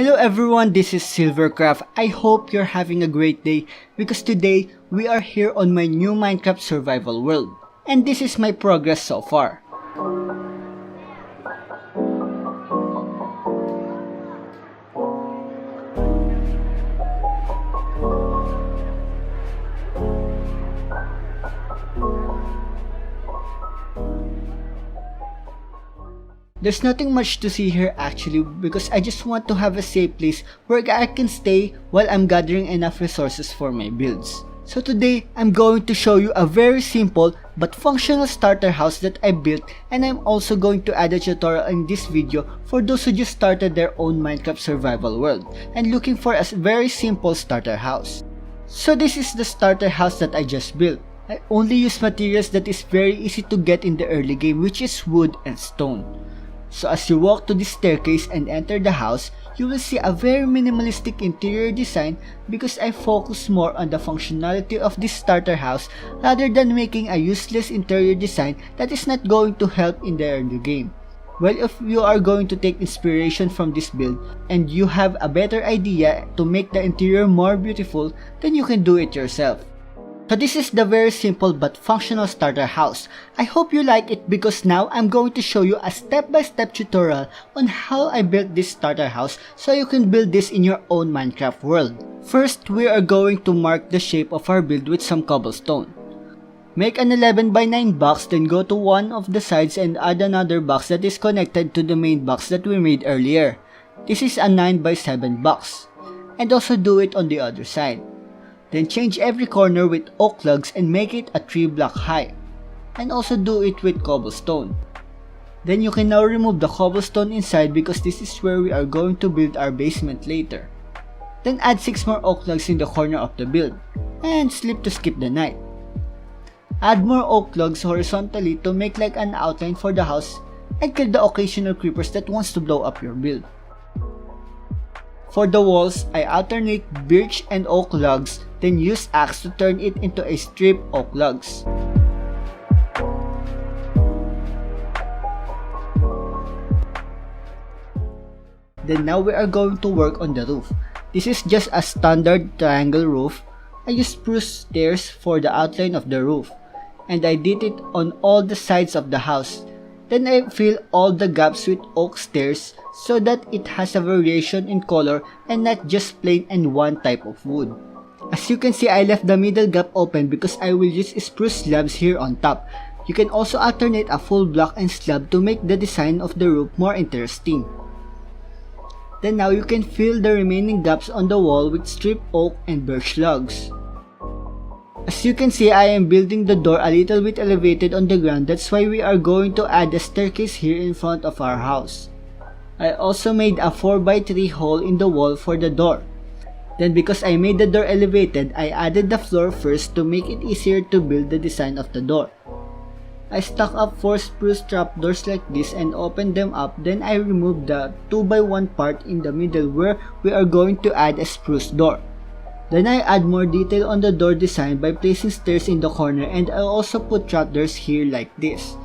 Hello everyone, this is ZilverCraft. I hope you're having a great day because today we are here on my new Minecraft survival world. And this is my progress so far. There's nothing much to see here actually because I just want to have a safe place where I can stay while I'm gathering enough resources for my builds. So today, I'm going to show you a very simple but functional starter house that I built, and I'm also going to add a tutorial in this video for those who just started their own Minecraft survival world and looking for a very simple starter house. So this is the starter house that I just built. I only use materials that is very easy to get in the early game, which is wood and stone. So as you walk to this staircase and enter the house, you will see a very minimalistic interior design because I focus more on the functionality of this starter house rather than making a useless interior design that is not going to help in the early game. Well, if you are going to take inspiration from this build and you have a better idea to make the interior more beautiful, then you can do it yourself. So this is the very simple but functional starter house. I hope you like it because now I'm going to show you a step-by-step tutorial on how I built this starter house so you can build this in your own Minecraft world. First, we are going to mark the shape of our build with some cobblestone. Make an 11x9 box, then go to one of the sides and add another box that is connected to the main box that we made earlier. This is a 9x7 box. And also do it on the other side. Then change every corner with oak logs and make it a 3-block high. And also do it with cobblestone. Then you can now remove the cobblestone inside because this is where we are going to build our basement later. Then add 6 more oak logs in the corner of the build. And sleep to skip the night. Add more oak logs horizontally to make like an outline for the house and kill the occasional creepers that wants to blow up your build. For the walls, I alternate birch and oak logs, then use axe to turn it into a strip oak logs. Then now we are going to work on the roof. This is just a standard triangle roof. I use Spruce Stairs for the outline of the roof, and I did it on all the sides of the house. Then I fill all the gaps with oak stairs so that it has a variation in color and not just plain and one type of wood. As you can see, I left the middle gap open because I will use spruce slabs here on top. You can also alternate a full block and slab to make the design of the roof more interesting. Then now you can fill the remaining gaps on the wall with strip oak and birch logs. As you can see, I am building the door a little bit elevated on the ground. That's why we are going to add a staircase here in front of our house. I also made a 4x3 hole in the wall for the door. Then because I made the door elevated, I added the floor first to make it easier to build the design of the door. I stuck up 4 spruce trapdoors like this and opened them up. Then I removed the 2x1 part in the middle where we are going to add a spruce door. Then I add more detail on the door design by placing stairs in the corner, and I also put trapdoors here like this.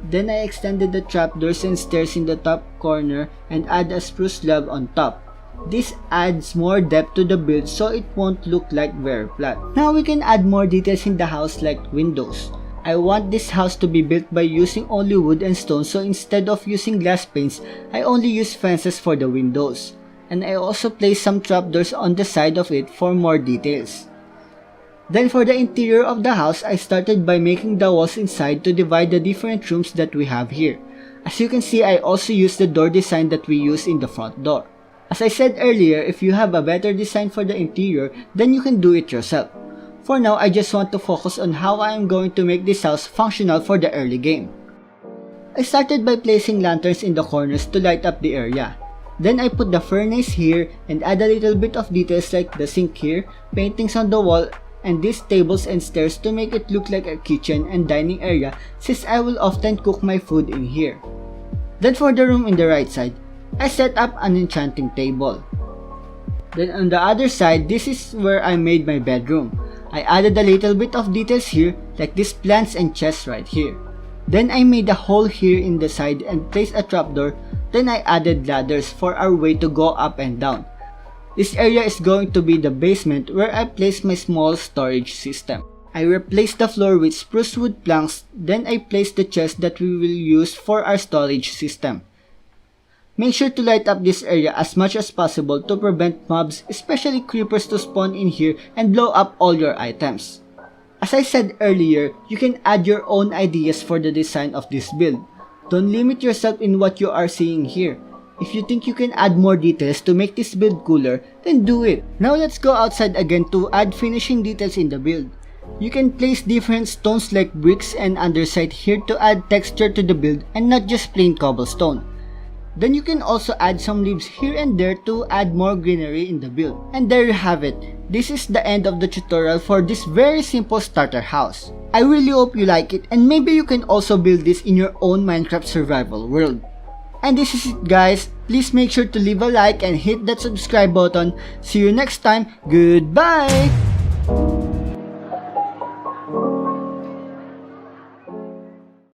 Then I extended the trapdoors and stairs in the top corner and add a spruce slab on top. This adds more depth to the build so it won't look like very flat. Now we can add more details in the house like windows. I want this house to be built by using only wood and stone, so instead of using glass panes, I only use fences for the windows. And I also placed some trapdoors on the side of it for more details. Then for the interior of the house, I started by making the walls inside to divide the different rooms that we have here. As you can see, I also used the door design that we use in the front door. As I said earlier, if you have a better design for the interior, then you can do it yourself. For now, I just want to focus on how I am going to make this house functional for the early game. I started by placing lanterns in the corners to light up the area. Then I put the furnace here and add a little bit of details like the sink here, paintings on the wall, and these tables and stairs to make it look like a kitchen and dining area since I will often cook my food in here. Then for the room in the right side, I set up an enchanting table. Then on the other side, this is where I made my bedroom. I added a little bit of details here like these plants and chests right here. Then I made a hole here in the side and placed a trapdoor Then I added ladders for our way to go up and down. This area is going to be the basement where I place my small storage system. I replaced the floor with spruce wood planks, then I placed the chest that we will use for our storage system. Make sure to light up this area as much as possible to prevent mobs, especially creepers, to spawn in here and blow up all your items. As I said earlier, you can add your own ideas for the design of this build. Don't limit yourself in what you are seeing here. If you think you can add more details to make this build cooler, then do it. Now let's go outside again to add finishing details in the build. You can place different stones like bricks and andesite here to add texture to the build and not just plain cobblestone. Then you can also add some leaves here and there to add more greenery in the build. And there you have it. This is the end of the tutorial for this very simple starter house. I really hope you like it, and maybe you can also build this in your own Minecraft survival world. And this is it, guys. Please make sure to leave a like and hit that subscribe button. See you next time. Goodbye!